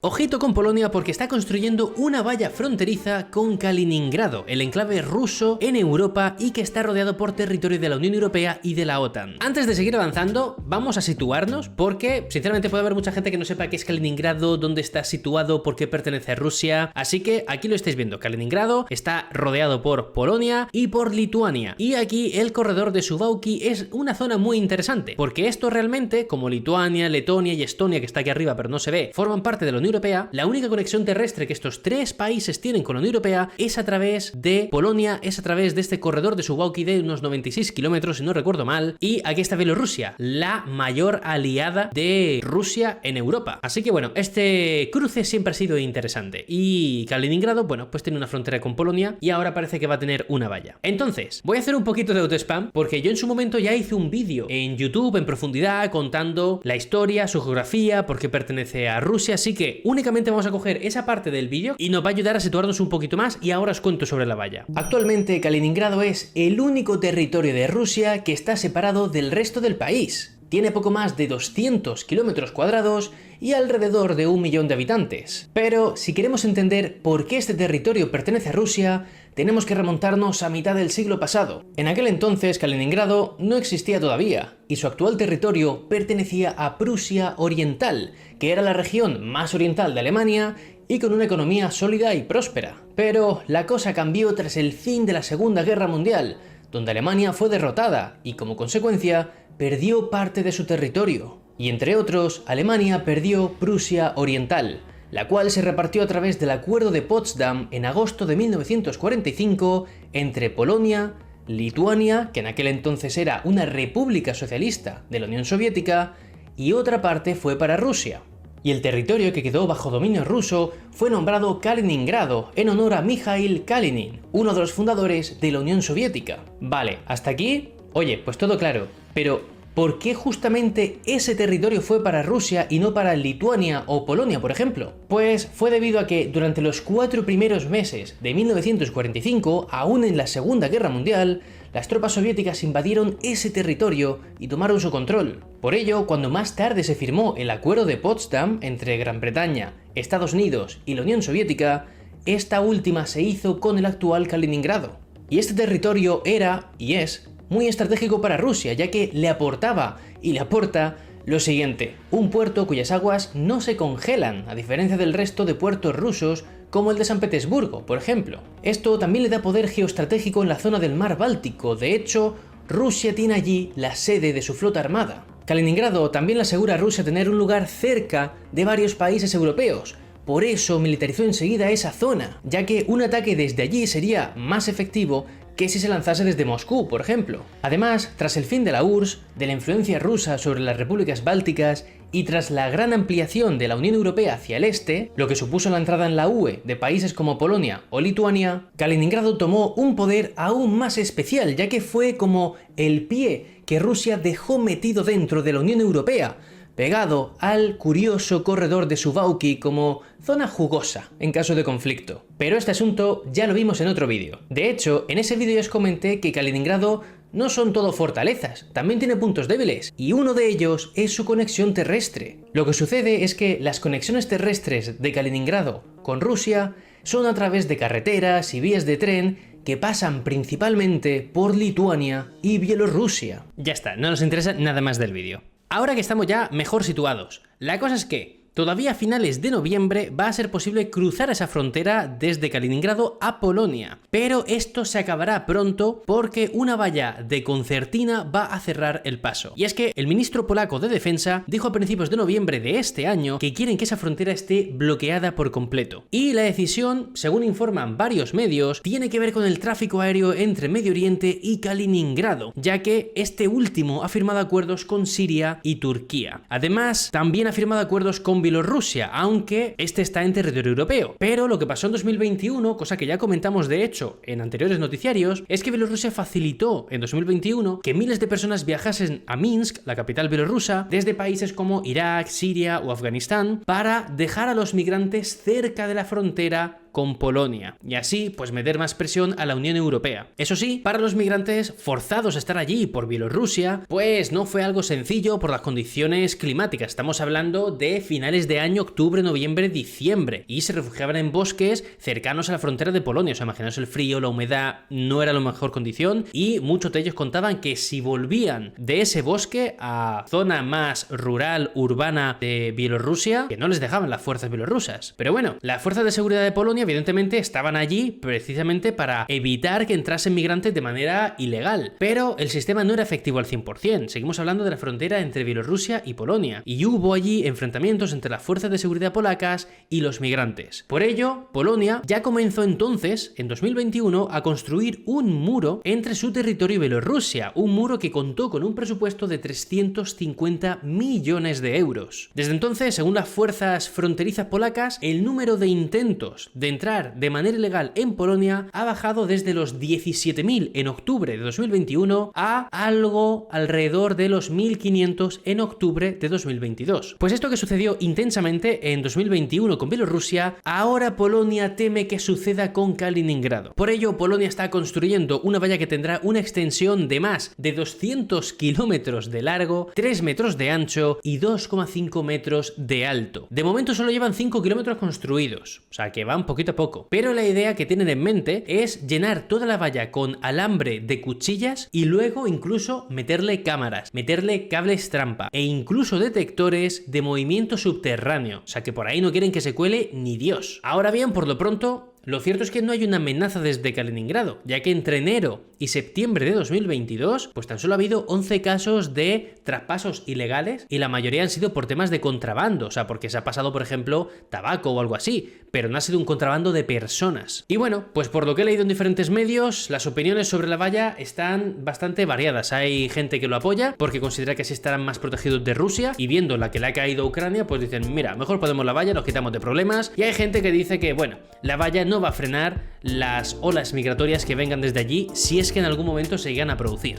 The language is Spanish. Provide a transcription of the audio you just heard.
Ojito con Polonia porque está construyendo una valla fronteriza con Kaliningrado, el enclave ruso en Europa y que está rodeado por territorio de la Unión Europea y de la OTAN. Antes de seguir avanzando, vamos a situarnos porque sinceramente puede haber mucha gente que no sepa qué es Kaliningrado, dónde está situado, por qué pertenece a Rusia. Así que aquí lo estáis viendo, Kaliningrado está rodeado por Polonia y por Lituania. Y aquí el corredor de Suwałki es una zona muy interesante porque esto realmente, como Lituania, Letonia y Estonia, que está aquí arriba pero no se ve, forman parte de la Unión Europea. La única conexión terrestre que estos tres países tienen con la Unión Europea es a través de Polonia, es a través de este corredor de Suwałki de unos 96 kilómetros, si no recuerdo mal, y aquí está Bielorrusia, la mayor aliada de Rusia en Europa. Así que bueno, este cruce siempre ha sido interesante y Kaliningrado, bueno, pues tiene una frontera con Polonia y ahora parece que va a tener una valla. Entonces, voy a hacer un poquito de autospam porque yo en su momento ya hice un vídeo en YouTube en profundidad contando la historia, su geografía, por qué pertenece a Rusia, así que únicamente vamos a coger esa parte del vídeo y nos va a ayudar a situarnos un poquito más y ahora os cuento sobre la valla. Actualmente Kaliningrado es el único territorio de Rusia que está separado del resto del país. Tiene poco más de 200 kilómetros cuadrados y alrededor de 1 millón de habitantes. Pero si queremos entender por qué este territorio pertenece a Rusia, tenemos que remontarnos a mitad del siglo pasado. En aquel entonces Kaliningrado no existía todavía y su actual territorio pertenecía a Prusia Oriental, que era la región más oriental de Alemania y con una economía sólida y próspera. Pero la cosa cambió tras el fin de la Segunda Guerra Mundial, donde Alemania fue derrotada y como consecuencia perdió parte de su territorio. Y entre otros, Alemania perdió Prusia Oriental, la cual se repartió a través del Acuerdo de Potsdam en agosto de 1945 entre Polonia, Lituania, que en aquel entonces era una república socialista de la Unión Soviética, y otra parte fue para Rusia. Y el territorio que quedó bajo dominio ruso fue nombrado Kaliningrado en honor a Mikhail Kalinin, uno de los fundadores de la Unión Soviética. Vale, hasta aquí, oye, pues todo claro, pero ¿por qué justamente ese territorio fue para Rusia y no para Lituania o Polonia, por ejemplo? Pues fue debido a que durante los 4 primeros meses de 1945, aún en la Segunda Guerra Mundial, las tropas soviéticas invadieron ese territorio y tomaron su control. Por ello, cuando más tarde se firmó el Acuerdo de Potsdam entre Gran Bretaña, Estados Unidos y la Unión Soviética, esta última se hizo con el actual Kaliningrado. Y este territorio era, y es, muy estratégico para Rusia, ya que le aportaba y le aporta lo siguiente: un puerto cuyas aguas no se congelan, a diferencia del resto de puertos rusos como el de San Petersburgo, por ejemplo. Esto también le da poder geoestratégico en la zona del mar Báltico. De hecho, Rusia tiene allí la sede de su flota armada. Kaliningrado también le asegura a Rusia tener un lugar cerca de varios países europeos. Por eso militarizó enseguida esa zona, ya que un ataque desde allí sería más efectivo que si se lanzase desde Moscú, por ejemplo. Además, tras el fin de la URSS, de la influencia rusa sobre las repúblicas bálticas y tras la gran ampliación de la Unión Europea hacia el este, lo que supuso la entrada en la UE de países como Polonia o Lituania, Kaliningrado tomó un poder aún más especial, ya que fue como el pie que Rusia dejó metido dentro de la Unión Europea, pegado al curioso corredor de Suwałki como zona jugosa en caso de conflicto. Pero este asunto ya lo vimos en otro vídeo. De hecho, en ese vídeo ya os comenté que Kaliningrado no son todo fortalezas, también tiene puntos débiles, y uno de ellos es su conexión terrestre. Lo que sucede es que las conexiones terrestres de Kaliningrado con Rusia son a través de carreteras y vías de tren que pasan principalmente por Lituania y Bielorrusia. Ya está, no nos interesa nada más del vídeo. Ahora que estamos ya mejor situados, la cosa es que todavía a finales de noviembre va a ser posible cruzar esa frontera desde Kaliningrado a Polonia, pero esto se acabará pronto porque una valla de concertina va a cerrar el paso. Y es que el ministro polaco de Defensa dijo a principios de noviembre de este año que quieren que esa frontera esté bloqueada por completo. Y la decisión, según informan varios medios, tiene que ver con el tráfico aéreo entre Medio Oriente y Kaliningrado, ya que este último ha firmado acuerdos con Siria y Turquía. Además, también ha firmado acuerdos con Bielorrusia, aunque este está en territorio europeo. Pero lo que pasó en 2021, cosa que ya comentamos de hecho en anteriores noticiarios, es que Bielorrusia facilitó en 2021 que miles de personas viajasen a Minsk, la capital bielorrusa, desde países como Irak, Siria o Afganistán, para dejar a los migrantes cerca de la frontera con Polonia y así pues meter más presión a la Unión Europea. Eso sí, para los migrantes forzados a estar allí por Bielorrusia, pues no fue algo sencillo por las condiciones climáticas. Estamos hablando de finales de año, octubre, noviembre, diciembre, y se refugiaban en bosques cercanos a la frontera de Polonia. O sea, imaginaos el frío, la humedad, no era la mejor condición, y muchos de ellos contaban que si volvían de ese bosque a zona más rural, urbana de Bielorrusia, que no les dejaban las fuerzas bielorrusas. Pero bueno, las fuerzas de seguridad de Polonia evidentemente estaban allí precisamente para evitar que entrasen migrantes de manera ilegal, pero el sistema no era efectivo al 100%. Seguimos hablando de la frontera entre Bielorrusia y Polonia, y hubo allí enfrentamientos entre las fuerzas de seguridad polacas y los migrantes. Por ello, Polonia ya comenzó entonces, en 2021, a construir un muro entre su territorio y Bielorrusia, un muro que contó con un presupuesto de 350 millones de euros. Desde entonces, según las fuerzas fronterizas polacas, el número de intentos de entrar de manera ilegal en Polonia ha bajado desde los 17.000 en octubre de 2021 a algo alrededor de los 1.500 en octubre de 2022. Pues esto que sucedió intensamente en 2021 con Bielorrusia, ahora Polonia teme que suceda con Kaliningrado. Por ello, Polonia está construyendo una valla que tendrá una extensión de más de 200 kilómetros de largo, 3 metros de ancho y 2,5 metros de alto. De momento solo llevan 5 kilómetros construidos, o sea que van poquito a poco. Pero la idea que tienen en mente es llenar toda la valla con alambre de cuchillas y luego incluso meterle cámaras, meterle cables trampa e incluso detectores de movimiento subterráneo. O sea que por ahí no quieren que se cuele ni Dios. Ahora bien, por lo pronto, lo cierto es que no hay una amenaza desde Kaliningrado, ya que entre enero y septiembre de 2022, pues tan solo ha habido 11 casos de traspasos ilegales y la mayoría han sido por temas de contrabando, o sea, porque se ha pasado, por ejemplo, tabaco o algo así, pero no ha sido un contrabando de personas. Y bueno, pues por lo que he leído en diferentes medios, las opiniones sobre la valla están bastante variadas. Hay gente que lo apoya porque considera que así estarán más protegidos de Rusia, y viendo la que le ha caído a Ucrania, pues dicen, mira, mejor ponemos la valla, nos quitamos de problemas. Y hay gente que dice que, bueno, la valla no va a frenar las olas migratorias que vengan desde allí si es que en algún momento se llegan a producir.